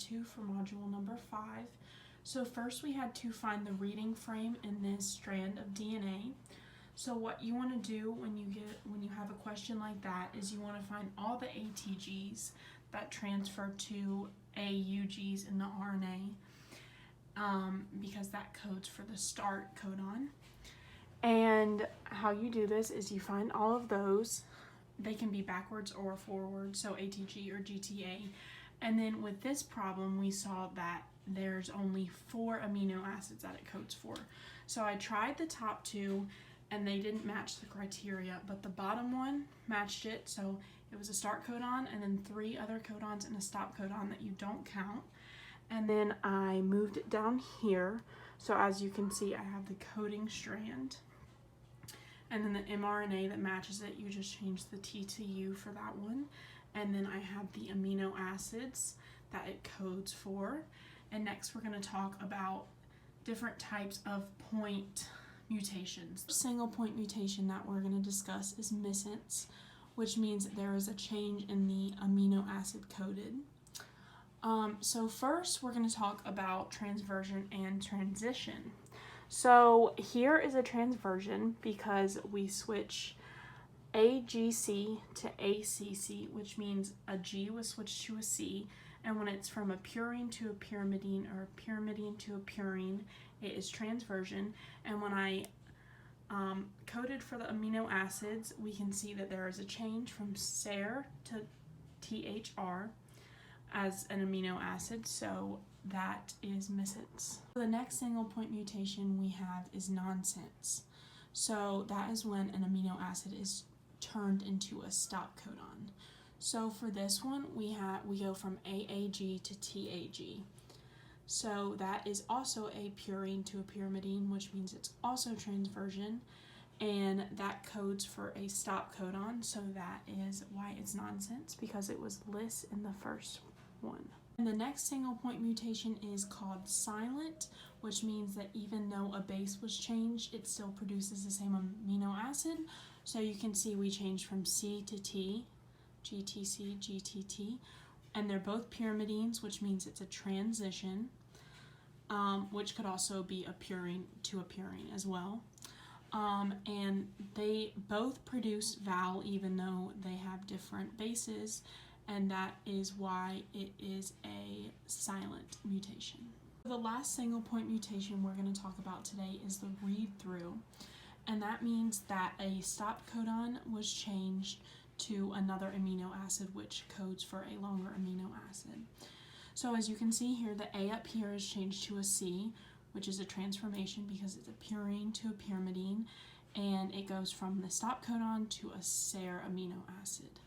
2 for module number 5. So first we had to find the reading frame in this strand of DNA. So what you want to do when you have a question like that is you want to find all the ATGs that transfer to AUGs in the RNA, because that codes for the start codon. And how you do this is you find all of those. They can be backwards or forwards, so ATG or GTA. And then with this problem, we saw that there's only 4 amino acids that it codes for. So I tried the top 2 and they didn't match the criteria, but the bottom one matched it. So it was a start codon and then 3 other codons and a stop codon that you don't count. And then I moved it down here. So as you can see, I have the coding strand. And then the mRNA that matches it, you just change the T to U for that one. And then I have the amino acids that it codes for. And next we're going to talk about different types of point mutations. The single point mutation that we're going to discuss is missense, which means that there is a change in the amino acid coded. So first we're going to talk about transversion and transition. So here is a transversion because we switch AGC to ACC, which means a G was switched to a C, and when it's from a purine to a pyrimidine or a pyrimidine to a purine, it is transversion. And when I coded for the amino acids, we can see that there is a change from SER to THR as an amino acid, so that is missense. The next single point mutation we have is nonsense. So that is when an amino acid is turned into a stop codon. So for this one, we go from AAG to TAG. So that is also a purine to a pyrimidine, which means it's also transversion, and that codes for a stop codon. So that is why it's nonsense, because it was less in the first one. And the next single point mutation is called silent, which means that even though a base was changed, it still produces the same amino acid. So you can see we changed from C to T, GTC, GTT, and they're both pyrimidines, which means it's a transition, which could also be a purine to a purine as well. And they both produce Val even though they have different bases, and that is why it is a silent mutation. The last single point mutation we're going to talk about today is the read-through, and that means that a stop codon was changed to another amino acid which codes for a longer amino acid. So as you can see here, the A up here is changed to a C, which is a transformation because it's a purine to a pyrimidine, and it goes from the stop codon to a SER amino acid.